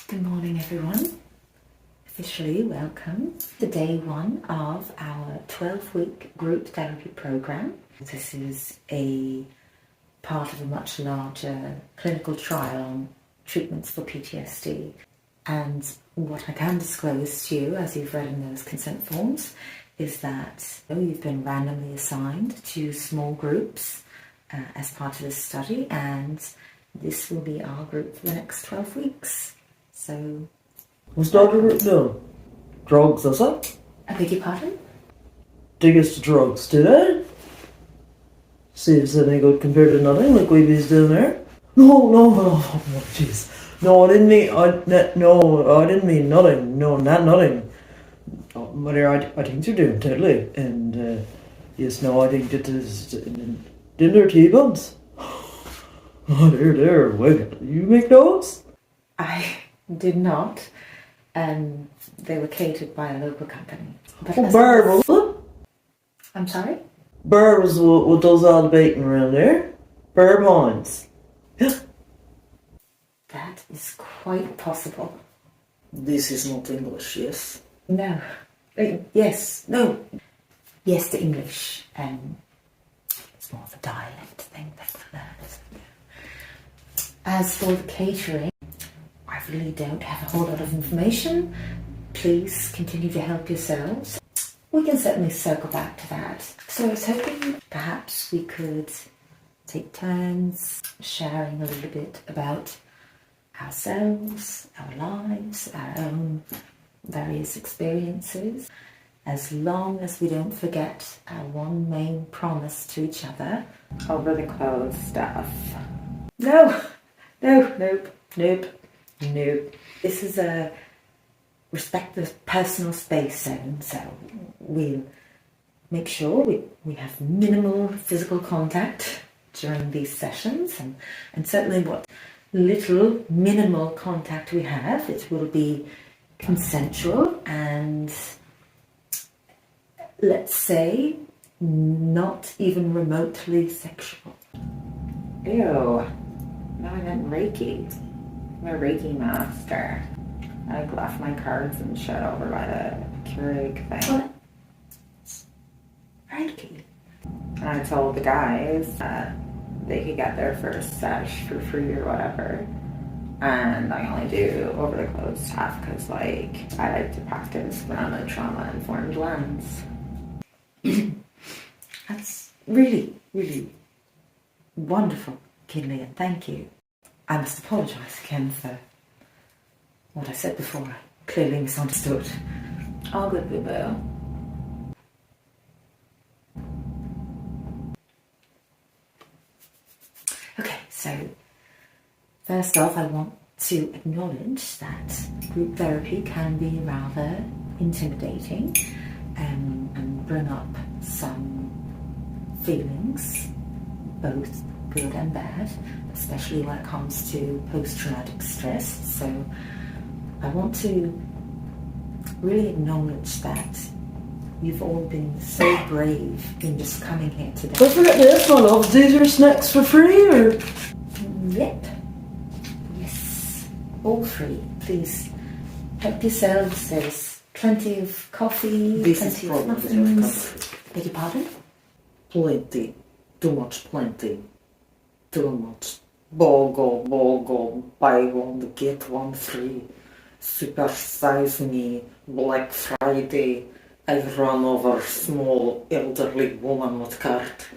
Good morning, everyone. Officially welcome to day one of our 12-week group therapy program. This is a part of a much larger clinical trial on treatments for PTSD. And what I can disclose to you, as you've read in those consent forms, is that you've been randomly assigned to small groups as part of this study, and this will be our group for the next 12 weeks. So, what's Dr. Root doing? Drugs, is it? I beg your pardon? Dig us to drugs, do they? See if it's any good compared to nothing, like we was doing there. No, jeez. No, I didn't mean nothing. No, not nothing. But I think you're doing totally. And, yes, no, I think that is dinner tea buns. Oh, they're wicked. You make those? I did not. They were catered by a local company. But Bird, was it? I'm sorry? Bird was what does all the baking around there. Bird Hines. That is quite possible. This is not English, yes? No. Yes. No. Yes to English. It's more of a dialect thing that we learn, isn't it? As for the catering, I really don't have a whole lot of information. Please continue to help yourselves. We can certainly circle back to that. So I was hoping perhaps we could take turns sharing a little bit about ourselves, our lives, our own various experiences, as long as we don't forget our one main promise to each other. Over the clothes stuff. No. This is a respect the personal space zone, so we'll make sure we have minimal physical contact during these sessions, and certainly what little minimal contact we have, it will be consensual and, let's say, not even remotely sexual. Ew. No, I meant Reiki. I'm a Reiki master. I left my cards and shit over by the Keurig thing. What? Reiki. And I told the guys that they could get their first sesh for free or whatever. And I only do over the clothes stuff because, I like to practice from a trauma-informed lens. That's really, really wonderful, Kinley, thank you. I must apologise again for what I said before. I clearly misunderstood. All good, boo-boo. Okay, so first off, I want to acknowledge that group therapy can be rather intimidating and bring up some feelings, both good and bad, especially when it comes to post-traumatic stress. So I want to really acknowledge that you've all been so brave in just coming here today. Don't forget this, my love. These are snacks for free, or? Yep. Yes. All free. Please help yourselves. There's plenty of coffee, This plenty is of probably your muffins. country. Beg your pardon? Plenty. Too much plenty. Too much. Bogo, buy one, get one free. Super size me, Black Friday. I run over small elderly woman with cart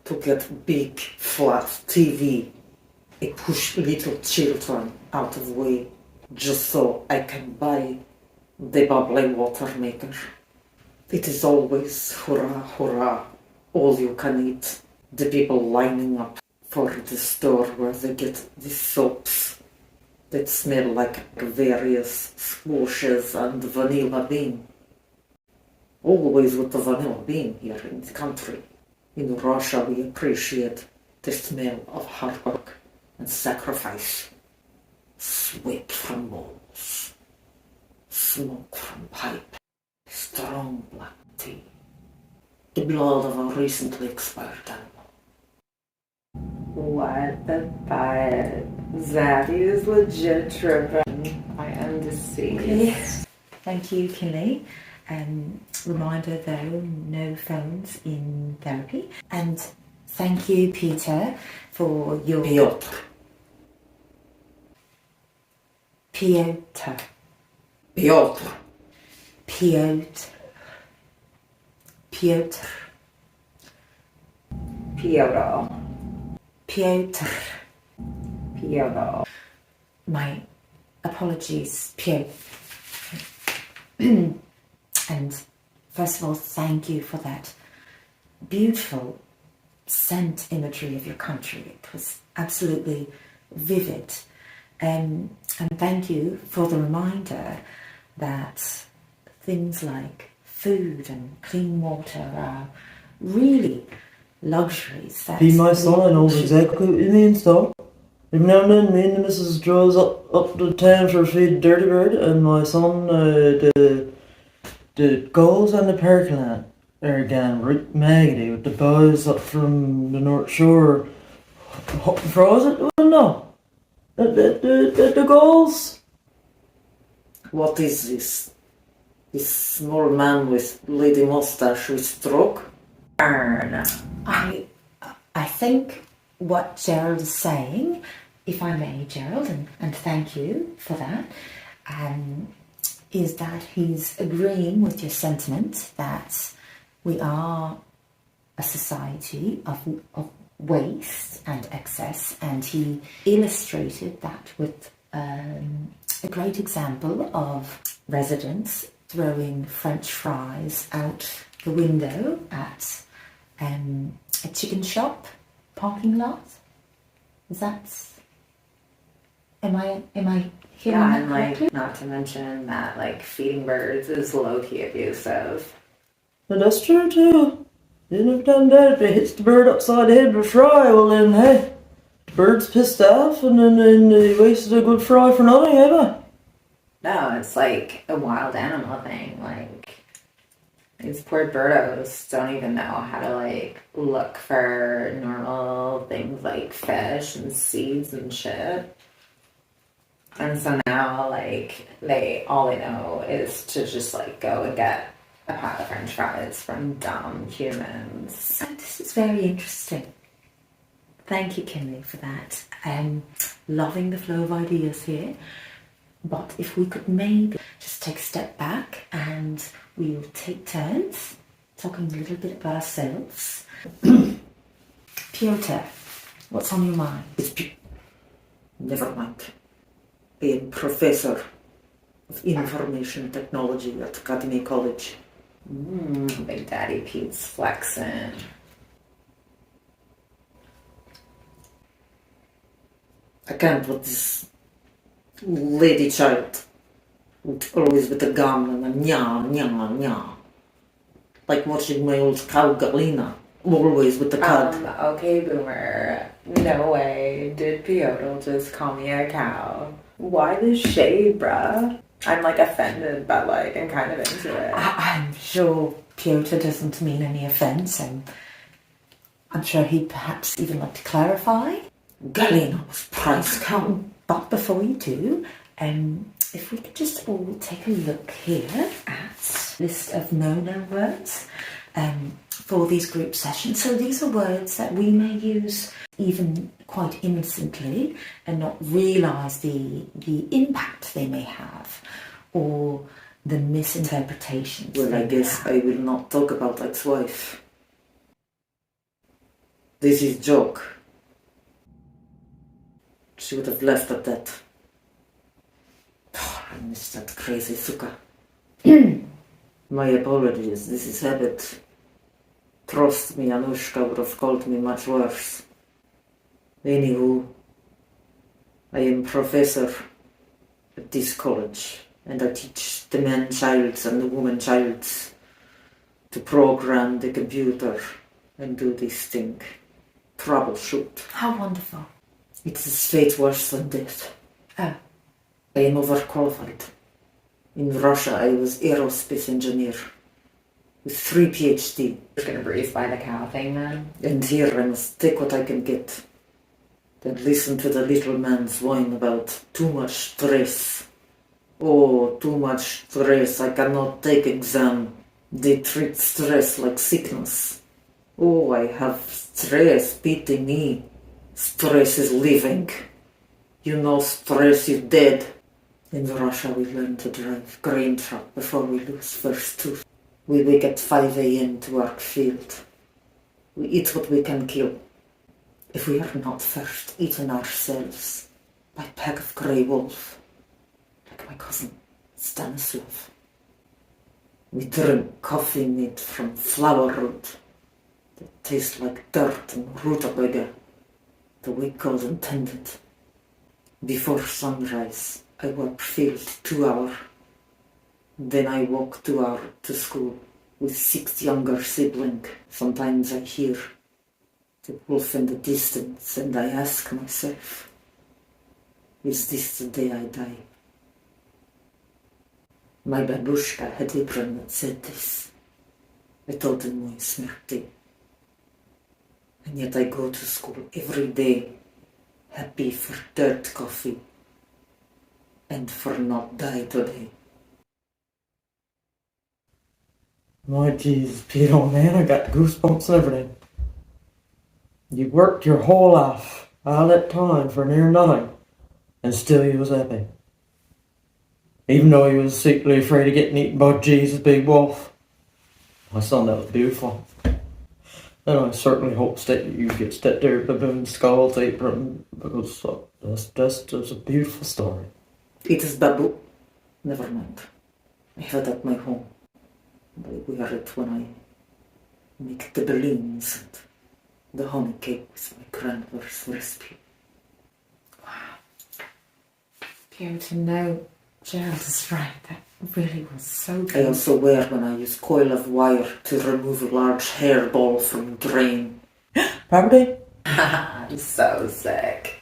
to get big flat TV. I push little children out of way just so I can buy the bubbly water maker. It is always hurrah, hurrah, all you can eat. The people lining up for the store where they get the soaps that smell like various squashes and vanilla bean. Always with the vanilla bean here in the country. In Russia we appreciate the smell of hard work and sacrifice. Sweat from bowls, smoke from pipe, strong black tea, the blood of a recently expired animal. What the fuck? Zaddy is legit tripping. I see. Okay. Thank you, Kinley. Reminder though, no phones in therapy. And thank you, Peter, for your... Piotr. Piotr. Piotr. Piotr. Piotr. Piotr. Piotr. Piotr. My apologies, Piotr. And first of all, thank you for that beautiful scent imagery of your country. It was absolutely vivid. And thank you for the reminder that things like food and clean water are really luxuries. That Be my son, I know exactly what you mean, so. Every now and then, me and the missus draws up to town for a feed dirty bird, and my son, the goals on the parking lot are again right maggoty with the boys up from the North Shore. Frozen? Well, no. The goals. What is this? This small man with lady mustache with stroke? I think what Gerald is saying, if I may, Gerald, and thank you for that, is that he's agreeing with your sentiment that we are a society of waste and excess, and he illustrated that with a great example of residents throwing French fries out the window at a chicken shop parking lot. Is that... Am I hearing Yeah, that and like, correctly? not to mention that like feeding birds is low-key abusive. And that's true too. Then if done that, if it hits the bird upside the head with a fry, well then, hey, the bird's pissed off and then they wasted a good fry for nothing, ever. No, it's like a wild animal thing. Like, these poor birdos don't even know how to like look for normal things like fish and seeds and shit. And so now, like, all they know is to just like go and get a pot of French fries from dumb humans. So this is very interesting. Thank you, Kinley, for that. Loving the flow of ideas here. But if we could maybe just take a step back and we'll take turns talking a little bit about ourselves. Piotr, what's on your mind? Never mind. I am professor of information technology at Academy College. Big Daddy Pete's flexing. I can't with this lady child always with a gun and a nya nya nya. Like watching my old cow Galina, always with the cat. Okay, Boomer. No way did Piotr just call me a cow. Why the shade, bruh? I'm like offended, but like I'm kind of into it. I'm sure Piotr doesn't mean any offence, and I'm sure he'd perhaps even like to clarify. Galina was prize cow. But before you do, if we could just all take a look here at list of no-no words for these group sessions. So these are words that we may use even quite innocently and not realise the impact they may have or the misinterpretations. Well, I guess I will not talk about ex-wife. This is joke. She would have left at that. I miss that crazy suka. My apologies, this is habit. Trust me, Anushka would have called me much worse. Anywho, I am professor at this college, and I teach the man-childs and the woman-childs to program the computer and do this thing. Troubleshoot. How wonderful. It's a state worse than death. Oh. I am overqualified. In Russia, I was aerospace engineer with 3 PhD. Just gonna breeze by the cow thing then. And here I must take what I can get. Then listen to the little man's whine about too much stress. Oh, too much stress. I cannot take exam. They treat stress like sickness. Oh, I have stress. Pity me. Stress is living. You know, stress is dead. In Russia, we learn to drive grain truck before we lose first tooth. We wake at 5 a.m. to work field. We eat what we can kill. If we are not first eaten ourselves by pack of grey wolf, like my cousin Stanislav. We drink coffee made from flower root that tastes like dirt and rutabaga, the way God intended. Before sunrise, I work field 2 hours. Then I walk 2 hours to school with 6 younger siblings. Sometimes I hear the wolf in the distance and I ask myself, is this the day I die? My babushka had a friend that said this. I told him my smerty. And yet I go to school every day, happy for dirt coffee and for not die today. My geez, Peter, man, I got goosebumps and everything. You worked your whole life, all that time for near nothing, and still you was happy. Even though you was secretly afraid of getting eaten by Jesus, big wolf. My son, that was beautiful. And I certainly hope that you get that there baboon skull apron, because that's a beautiful story. It is babu. Never mind. I have it at my home. I wear it when I make the balloons and the honey cake with my grandmother's recipe. Pierre, to know Gerald is right. That really was so good. I also wear when I use coil of wire to remove a large hairball from drain. Property? I'm so sick.